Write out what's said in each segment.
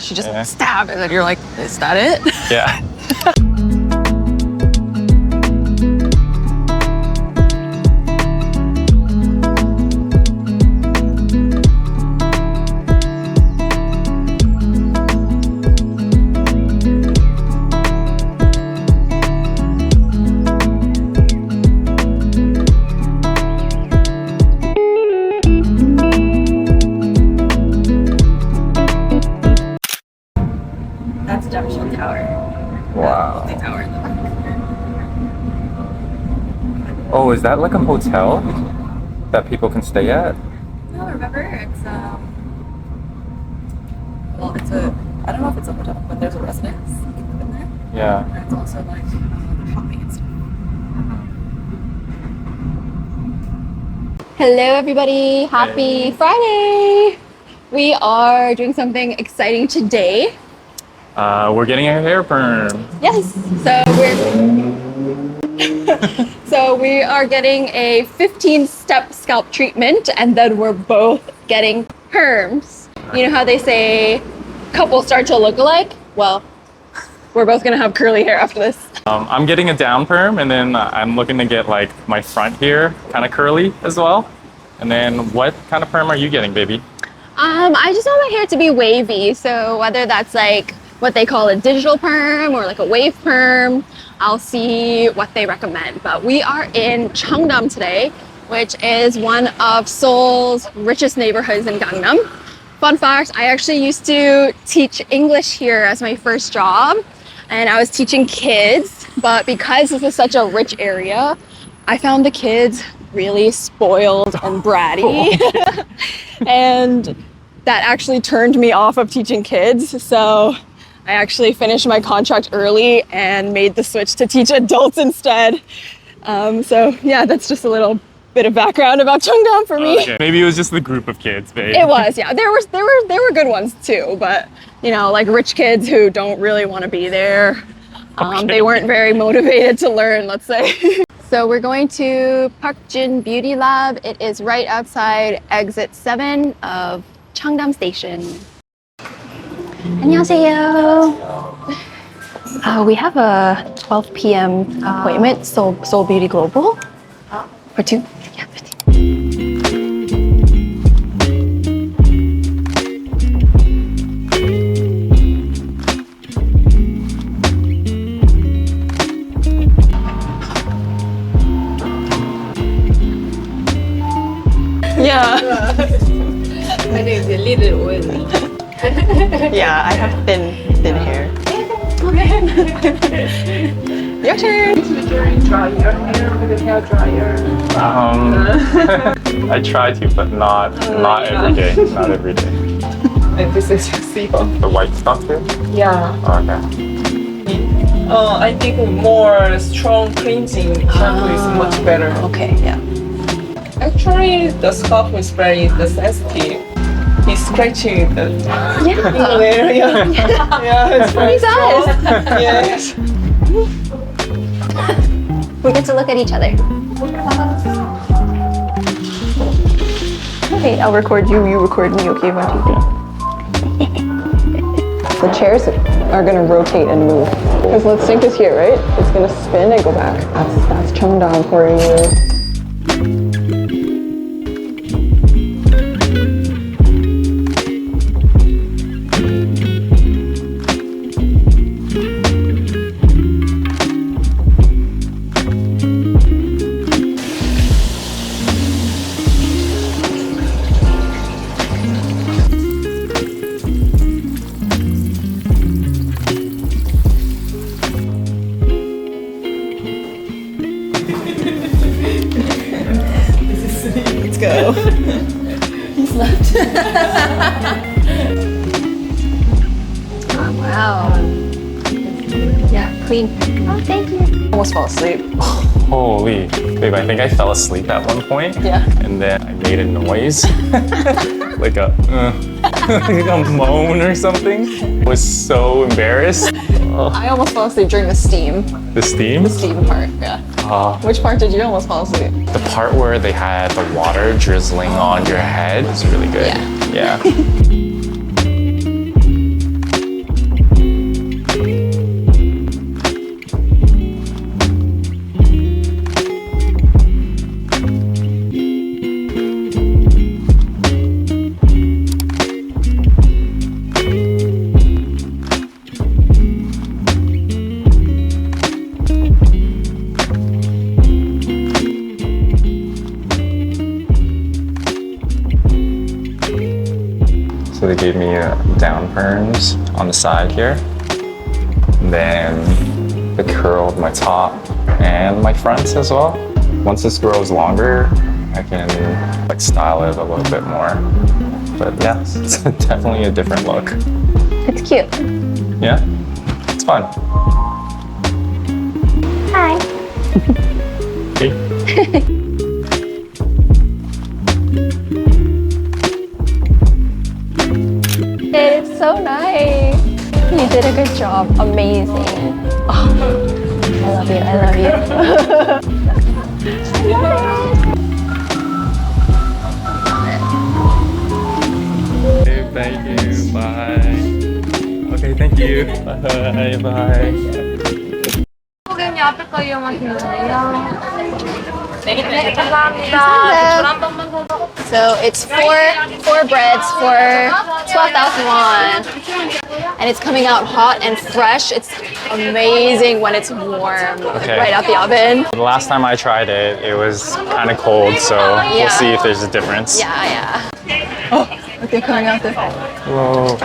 She just stab, and then you're like, is that it? Yeah. That's Junction Tower. Wow. The tower in the back. Oh, is that like a hotel that people can stay at? No, remember, it's well, it's a, I don't know if it's a hotel, but there's a residence in there. Yeah. And it's also like shopping and stuff. Hello everybody, happy Friday! We are doing something exciting today. We're getting our hair perm. Yes, so we are getting a 15-step scalp treatment, and then we're both getting perms. You know how they say couples start to look alike? Well, we're both gonna have curly hair after this. I'm getting a down perm, and then I'm looking to get like my front here kind of curly as well. And then what kind of perm are you getting, baby? I just want my hair to be wavy, so whether that's like what they call a digital perm or like a wave perm, I'll see what they recommend. But we are in Cheongdam today, which is one of Seoul's richest neighborhoods in Gangnam. Fun fact, I actually used to teach English here as my first job, and I was teaching kids, but because this is such a rich area, I found the kids really spoiled and bratty. And that actually turned me off of teaching kids. So I actually finished my contract early and made the switch to teach adults instead. So yeah, that's just a little bit of background about Cheongdam for me. Okay. Maybe it was just the group of kids, babe. It was, yeah. There were good ones too, but you know, like rich kids who don't really want to be there. Okay. They weren't very motivated to learn, let's say. So we're going to Parkjin Beauty Lab. It is right outside exit 7 of Cheongdam Station. 안녕하세요. We have a 12 p.m. appointment, Seoul Beauty Global. For 2? Yeah, 15. Yeah. My name is a little oily. Yeah, I have thin hair. Your turn. Dry your hair with a hair dryer. I try to, but not every day. Not every day. And this is your serum. The white stuff here? Yeah. Okay. I think more strong cleansing shampoo is much better. Okay, yeah. Actually, the scalp is very sensitive. He's scratching the area. Yeah, it's very He does. strong. Yes. We get to look at each other. Okay, I'll record you, you record me. Okay, 1, 2, 3. The chairs are gonna rotate and move. Because the sink is here, right? It's gonna spin and go back. That's Cheongdam for you. Let's go. He's left. Oh, wow. Yeah, clean. Oh, thank you. Almost fell asleep. Holy, babe, I think I fell asleep at one point. Yeah. And then I made a noise. like a moan or something. I was so embarrassed. I almost fell asleep during the steam. The steam? The steam part, yeah. Which part did you almost fall asleep? The part where they had the water drizzling on your head was really good. Yeah. Yeah. gave me down perms on the side here. Then the curl of my top and my fronts as well. Once this grows longer, I can like style it a little bit more. But yeah, it's definitely a different look. It's cute. Yeah, it's fun. Hi. Hey. It's so nice. You did a good job. Amazing. Oh, I love you. I love you. Okay, thank you. Bye. Okay, thank you. Bye. Bye. 고객님 앞에 거 이용하시면 돼요. 네, 감사합니다. 줄 한 번만 더. So it's four breads for 12,000 won. And it's coming out hot and fresh. It's amazing when it's warm, Okay. right out the oven. The last time I tried it, it was kind of cold, so Yeah. we'll see if there's a difference. Yeah. Oh, look, they're coming out there. Whoa.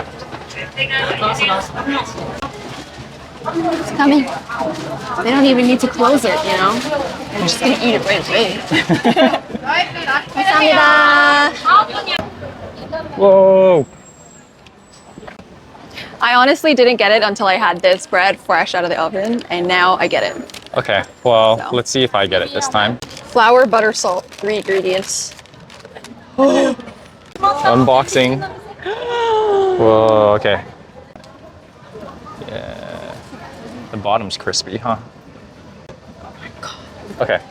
It's coming. They don't even need to close it, you know? They're just gonna eat it right away. 감사합니다. Whoa. I honestly didn't get it until I had this bread fresh out of the oven, and now I get it. Okay, well, So. let's see if I get it this time. Flour, butter, salt, 3 ingredients. Unboxing. Whoa, okay. Yeah. The bottom's crispy, huh? Okay.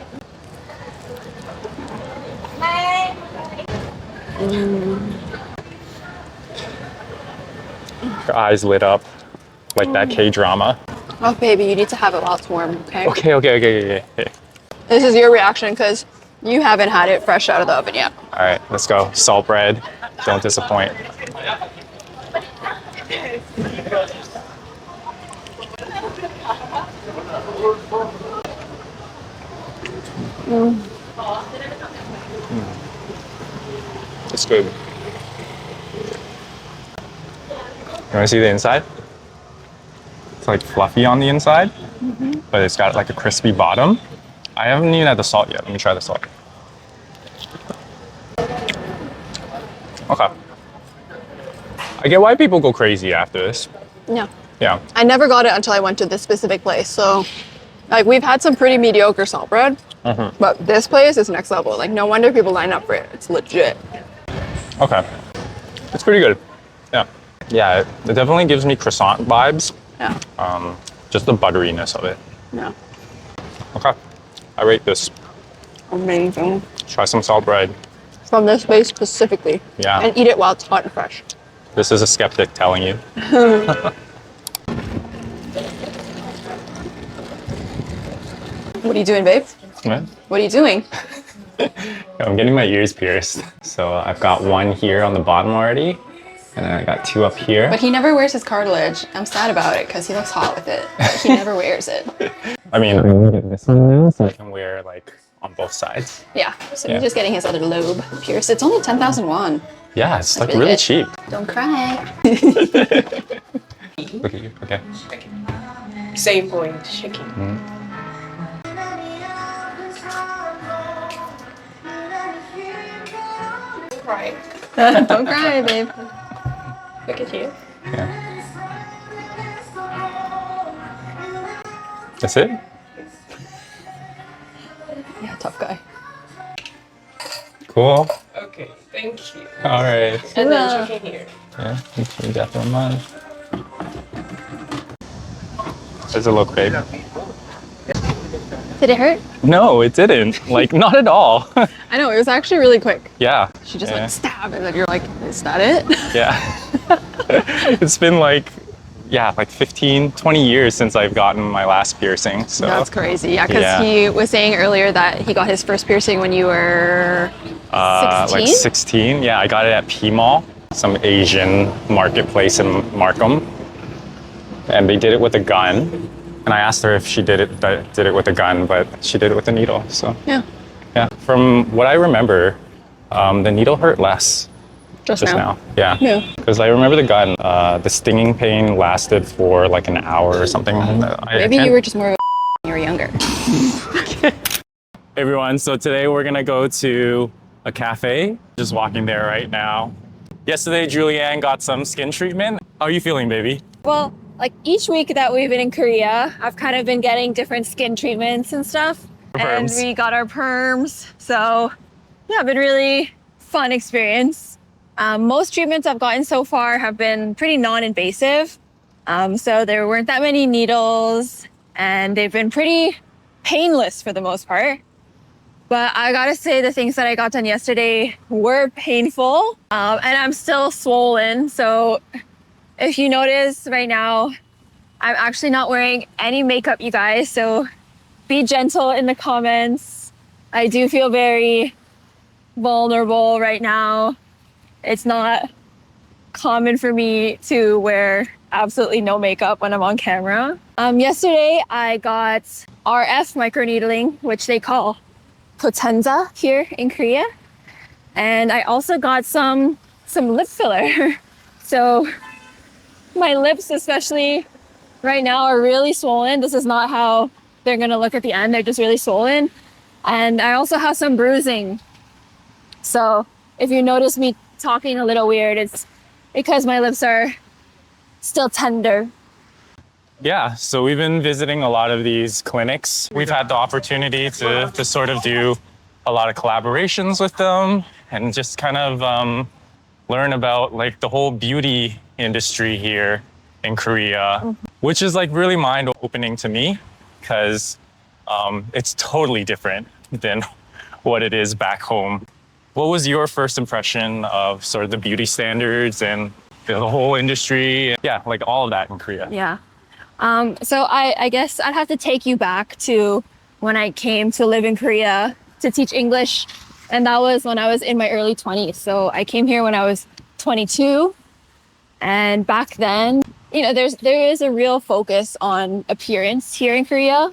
Your eyes lit up like that K-drama. Oh, baby, you need to have it while it's warm, okay? Okay. This is your reaction because you haven't had it fresh out of the oven yet. All right, let's go. Salt bread. Don't disappoint. It's good. You want to see the inside? It's like fluffy on the inside, but it's got like a crispy bottom. I haven't even had the salt yet. Let me try the salt. Okay. I get why people go crazy after this. Yeah. Yeah. I never got it until I went to this specific place. So, like, we've had some pretty mediocre salt bread, but this place is next level. Like, no wonder people line up for it. It's legit. Okay. It's pretty good. Yeah. Yeah, it definitely gives me croissant vibes. Yeah. Just the butteriness of it. Yeah. Okay. I rate this. Amazing. Try some salt bread. From this place specifically. Yeah. And eat it while it's hot and fresh. This is a skeptic telling you. What are you doing, babe? Yeah. What are you doing? I'm getting my ears pierced. So I've got one here on the bottom already. And then I got 2 up here. But he never wears his cartilage. I'm sad about it because he looks hot with it. But he never wears it. I mean, I'm gonna get this one now so I can wear like on both sides. Yeah. So Yeah. he's just getting his other lobe pierced. It's only 10,000 won. Yeah, it's like really really good. cheap. Don't cry. Look at you. Okay. Same point, shaking. Right. Don't cry, babe. Look at you. Yeah. That's it? Yeah, tough guy. Cool. Okay, thank you. All right. And Wow. then chicken here. Yeah, you got one mine. Does it look, babe? Did it hurt? No, it didn't. Like, not at all. I know, it was actually really quick. Yeah. She just yeah. went stab, and then you're like, is that it? Yeah. It's been like, yeah, like 15, 20 years since I've gotten my last piercing. So That's crazy. Yeah, because Yeah. he was saying earlier that he got his first piercing when you were 16? like 16. Yeah, I got it at P Mall, some Asian marketplace in Markham. And they did it with a gun. And I asked her if she did it with a gun, but she did it with a needle. So Yeah. yeah, from what I remember, the needle hurt less. Just now. Yeah. Yeah. Because I remember the gun, the stinging pain lasted for like an hour or something. Maybe you were just more of a when you were younger. Hey everyone, so today we're gonna go to a cafe. Just walking there right now. Yesterday, Julianne got some skin treatment. How are you feeling, baby? Well, like each week that we've been in Korea, I've kind of been getting different skin treatments and stuff. And Perms. we got our perms. So yeah, been really fun experience. Most treatments I've gotten so far have been pretty non-invasive. So there weren't that many needles and they've been pretty painless for the most part. But I gotta say the things that I got done yesterday were painful and I'm still swollen. So if you notice right now, I'm actually not wearing any makeup, you guys. So be gentle in the comments. I do feel very vulnerable right now. It's not common for me to wear absolutely no makeup when I'm on camera. Yesterday I got RF microneedling, which they call potenza here in Korea. And I also got some lip filler. So my lips, especially right now, are really swollen. This is not how they're gonna look at the end. They're just really swollen. And I also have some bruising. So if you notice me talking a little weird, it's because my lips are still tender. Yeah, so we've been visiting a lot of these clinics. We've had the opportunity to sort of do a lot of collaborations with them and just kind of learn about like the whole beauty industry here in Korea, which is like really mind-opening to me because it's totally different than what it is back home. What was your first impression of sort of the beauty standards and the whole industry? Yeah, like all of that in Korea. Yeah. So I guess I'd have to take you back to when I came to live in Korea to teach English. And that was when I was in my early 20s. So I came here when I was 22. And back then, you know, there is a real focus on appearance here in Korea.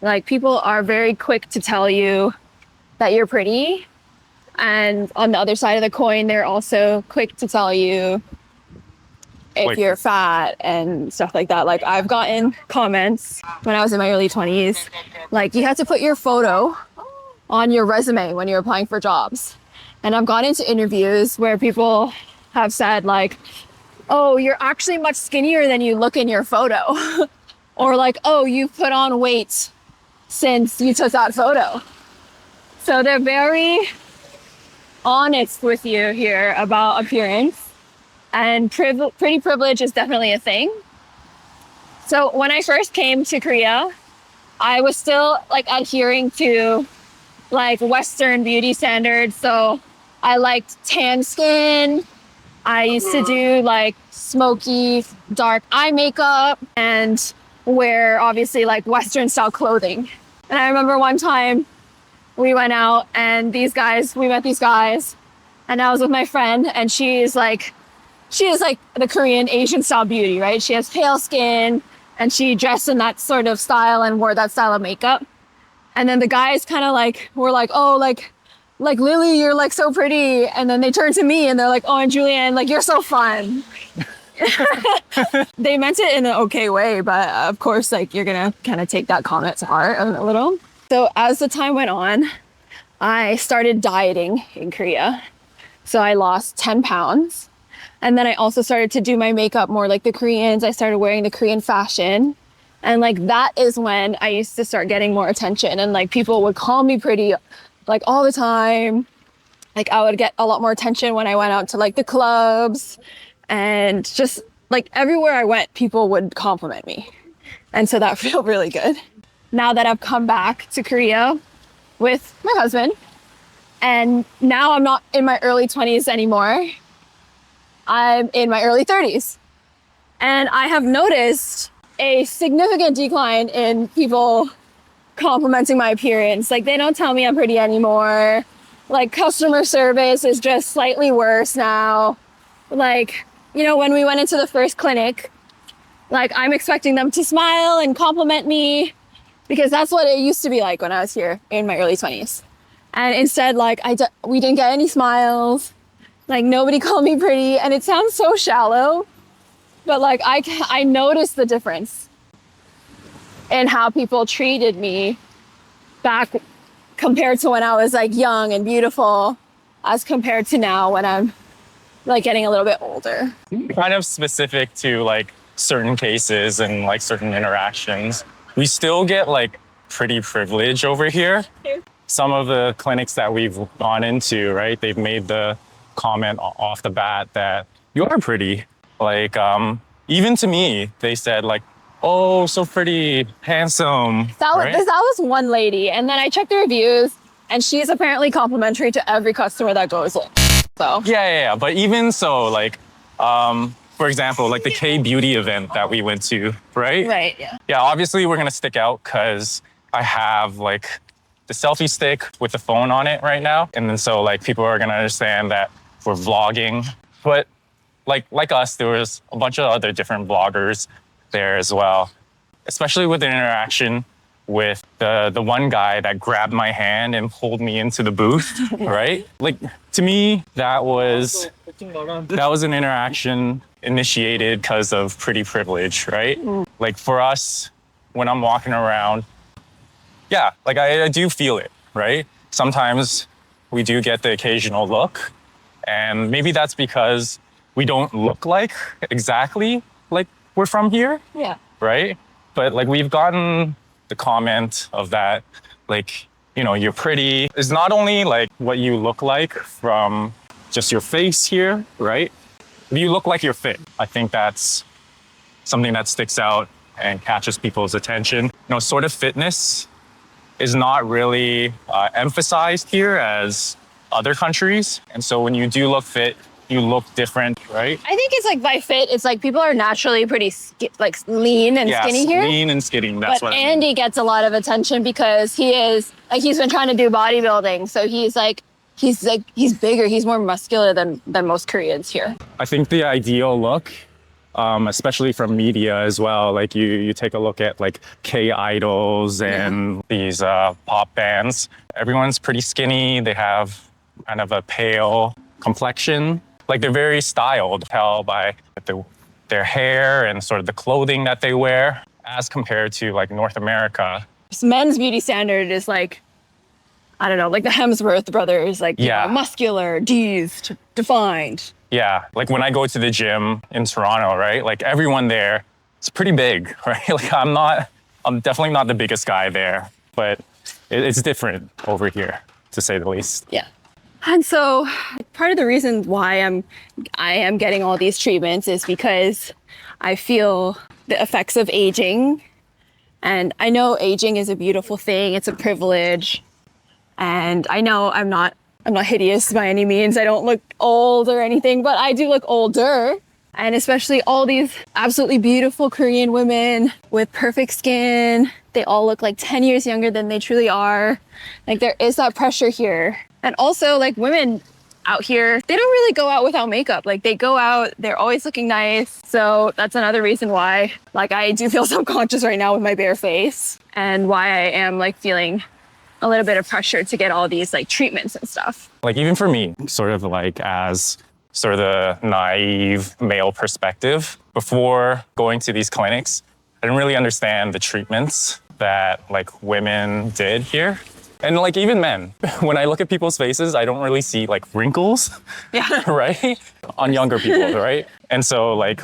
Like people are very quick to tell you that you're pretty. And on the other side of the coin, they're also quick to tell you if you're fat and stuff like that. Like I've gotten comments when I was in my early 20s, like you have to put your photo on your resume when you're applying for jobs. And I've gone into interviews where people have said like, oh, you're actually much skinnier than you look in your photo. Or like, oh, you've put on weight since you took that photo. So they're very honest with you here about appearance. And pretty privilege is definitely a thing. So when I first came to Korea, I was still like adhering to like Western beauty standards. So I liked tan skin. I used to do like smoky, dark eye makeup and wear obviously like Western style clothing. And I remember one time we went out and we met these guys and I was with my friend and she is like the Korean Asian style beauty, right? She has pale skin and she dressed in that sort of style and wore that style of makeup. And then the guys kind of like were like, oh, like Lily, you're like so pretty. And then they turned to me and they're like, oh, and Julianne, like you're so fun. They meant it in an okay way, but of course, like you're gonna kind of take that comment to heart a little. So as the time went on, I started dieting in Korea. So I lost 10 pounds. And then I also started to do my makeup more like the Koreans. I started wearing the Korean fashion. And like that is when I used to start getting more attention and like people would call me pretty like all the time. Like I would get a lot more attention when I went out to like the clubs and just like everywhere I went, people would compliment me. And so that felt really good. Now that I've come back to Korea with my husband and now I'm not in my early 20s anymore. I'm in my early 30s and I have noticed a significant decline in people complimenting my appearance. Like they don't tell me I'm pretty anymore. Like customer service is just slightly worse now. Like, you know, when we went into the first clinic, like I'm expecting them to smile and compliment me because that's what it used to be like when I was here in my early 20s. And instead, like we didn't get any smiles. Like nobody called me pretty, and it sounds so shallow, but like I noticed the difference in how people treated me back compared to when I was like young and beautiful as compared to now when I'm like getting a little bit older. Kind of specific to like certain cases and like certain interactions. We still get like pretty privilege over here. Some of the clinics that we've gone into, right, they've made the comment off the bat that you are pretty. Like, even to me, they said like, oh, so pretty, handsome. That right? was one lady, and then I checked the reviews, and she's apparently complimentary to every customer that goes in. So Yeah. But even so, like, for example, like the K-beauty event that we went to, right? right, yeah. Yeah, obviously we're gonna stick out because I have like the selfie stick with the phone on it right now. And then so like people are gonna understand that we're vlogging. But like us, there was a bunch of other different vloggers there as well. Especially with the interaction with the one guy that grabbed my hand and pulled me into the booth, right? Like to me, that was an interaction initiated because of pretty privilege, right? Like for us, when I'm walking around, yeah, like I do feel it, right? Sometimes we do get the occasional look, and maybe that's because we don't look like exactly like we're from here, Yeah. right? But like we've gotten the comment of that, like, you know, you're pretty. It's not only like what you look like from just your face here, right? You look like you're fit. I think that's something that sticks out and catches people's attention. You know, sort of fitness is not really emphasized here as other countries. And so when you do look fit, you look different, right? I think it's like by fit, it's like people are naturally pretty like lean and skinny here. Lean and skinny, that's But what I mean. Andy gets a lot of attention because he's been trying to do bodybuilding. So he's bigger, he's more muscular than most Koreans here. I think the ideal look, especially from media as well, like you take a look at like K-idols and these pop bands. Everyone's pretty skinny. They have kind of a pale complexion. Like they're very styled, tell by their hair and sort of the clothing that they wear as compared to like North America. Men's beauty standard is like, I don't know, like the Hemsworth brothers, like, you know, muscular, defined. Yeah, like when I go to the gym in Toronto, right? Like everyone there is pretty big, right? Like I'm definitely not the biggest guy there, but it's different over here, to say the least. Yeah. And so part of the reason why I am getting all these treatments is because I feel the effects of aging. And I know aging is a beautiful thing. It's a privilege. And I know I'm not hideous by any means. I don't look old or anything, but I do look older. And especially all these absolutely beautiful Korean women with perfect skin. They all look like 10 years younger than they truly are. Like there is that pressure here. And also like women out here, they don't really go out without makeup. Like they go out, they're always looking nice. So that's another reason why like I do feel self-conscious right now with my bare face and why I am like feeling a little bit of pressure to get all these like treatments and stuff. Like even for me, sort of like as sort of the naive male perspective, before going to these clinics, I didn't really understand the treatments that like women did here. And like even men, when I look at people's faces, I don't really see like wrinkles, right? On younger people, right? And so like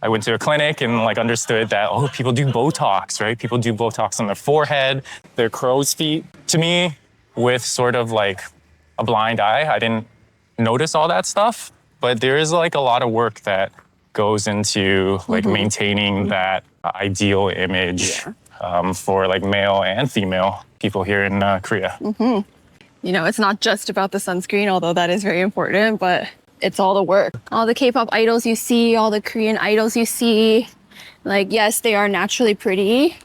I went to a clinic and like understood that, oh, people do Botox, right? People do Botox on their forehead, their crow's feet. To me, with sort of like a blind eye, I didn't notice all that stuff, but there is like a lot of work that goes into like maintaining that ideal image for like male and female people here in Korea. You know, it's not just about the sunscreen, although that is very important, but it's all the work. All the K-pop idols you see, all the Korean idols you see, like, yes, they are naturally pretty,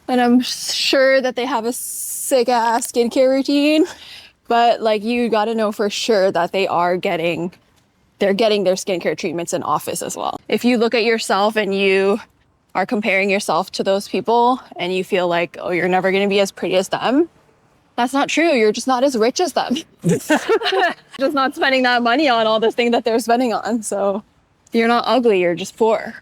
and I'm sure that they have a sick ass skincare routine, but like you gotta know for sure that they're getting their skincare treatments in office as well. If you look at yourself and you are comparing yourself to those people and you feel like, oh, you're never gonna be as pretty as them, That's not true. You're just not as rich as them. Just not spending that money on all the thing that they're spending on. So you're not ugly, you're just poor.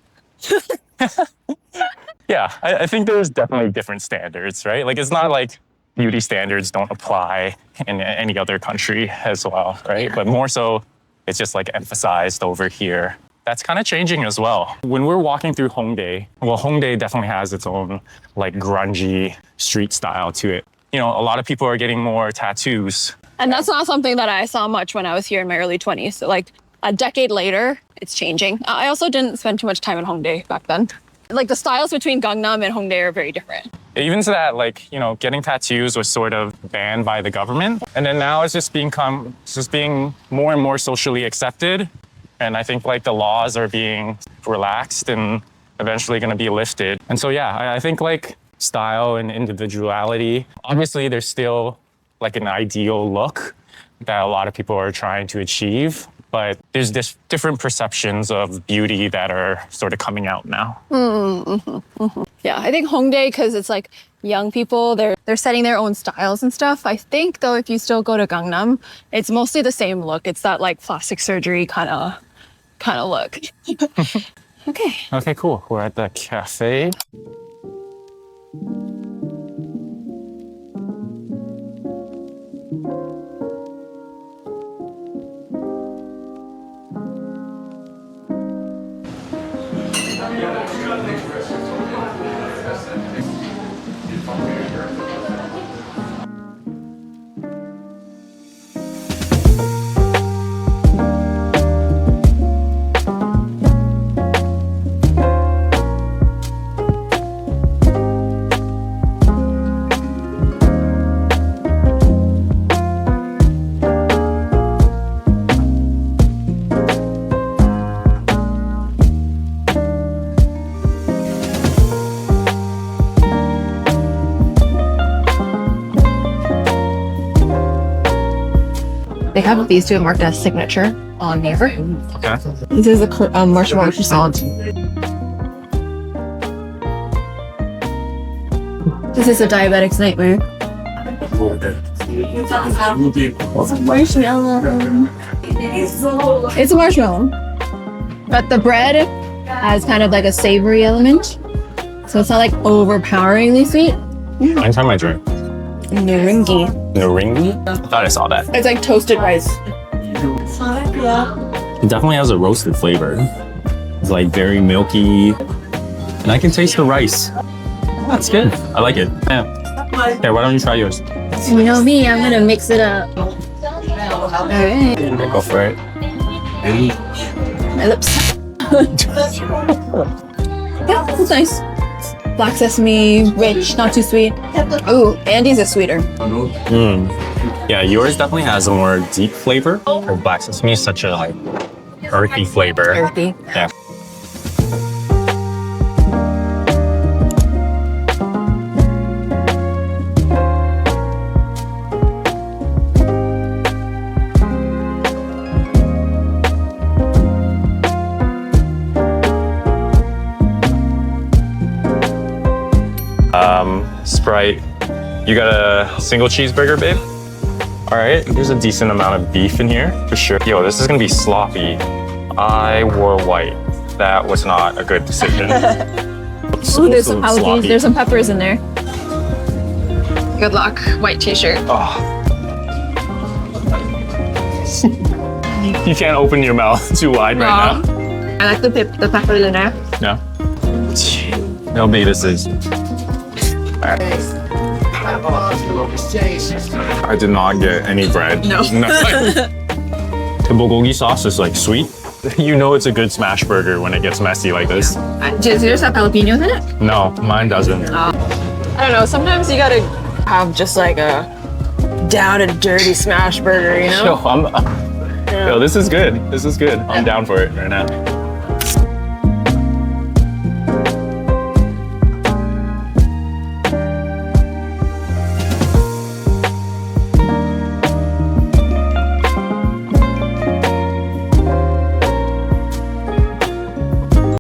Yeah, I think there's definitely different standards, right? Like, it's not like beauty standards don't apply in any other country as well, right? But more so, it's just like emphasized over here. That's kind of changing as well. When we're walking through Hongdae, well, Hongdae definitely has its own like grungy street style to it. You know, a lot of people are getting more tattoos. And that's not something that I saw much when I was here in my early 20s. So like a decade later, it's changing. I also didn't spend too much time in Hongdae back then. Like the styles between Gangnam and Hongdae are very different. Even to that, like, you know, getting tattoos was sort of banned by the government. And then now it's just being more and more socially accepted. And I think like the laws are being relaxed and eventually going to be lifted. And so, yeah, I think like style and individuality, obviously there's still like an ideal look that a lot of people are trying to achieve. But there's this different perceptions of beauty that are sort of coming out now. Yeah, I think Hongdae, because it's like young people, they're setting their own styles and stuff. I think though, if you still go to Gangnam, it's mostly the same look. It's that like plastic surgery kind of look. Okay. Okay, cool. We're at the cafe. They have these two marked as signature on here. Okay. This is a marshmallow croissant. This is a diabetic's nightmare. It's a marshmallow. But the bread has kind of like a savory element. So it's not like overpoweringly sweet. Anytime I drink. Naringi. Naringi? I thought I saw that. It's like toasted rice. It definitely has a roasted flavor. It's like very milky. And I can taste the rice. That's good. I like it. Yeah. Okay, why don't you try yours? You know me, I'm gonna mix it up. Alright. Okay, go for it. My lips. Yeah, it's nice. Black sesame, rich, not too sweet. Ooh, Andy's is sweeter. Yeah, yours definitely has a more deep flavor. Black sesame is such a like earthy flavor. Earthy. Yeah. Sprite. You got a single cheeseburger, babe? All right, there's a decent amount of beef in here, for sure. Yo, this is gonna be sloppy. I wore white. That was not a good decision. Ooh, there's some jalapenos. There's some peppers in there. Good luck. White t-shirt. Oh. You can't open your mouth too wide right now. I like the pepper in there. No. No, babe, this is. I did not get any bread. No. The bulgogi sauce is like sweet. You know it's a good smash burger when it gets messy like this. Does yours have jalapenos in it? No, mine doesn't. I don't know. Sometimes you gotta have just like a down and dirty smash burger, you know? Yo, this is good. This is good. I'm down for it right now.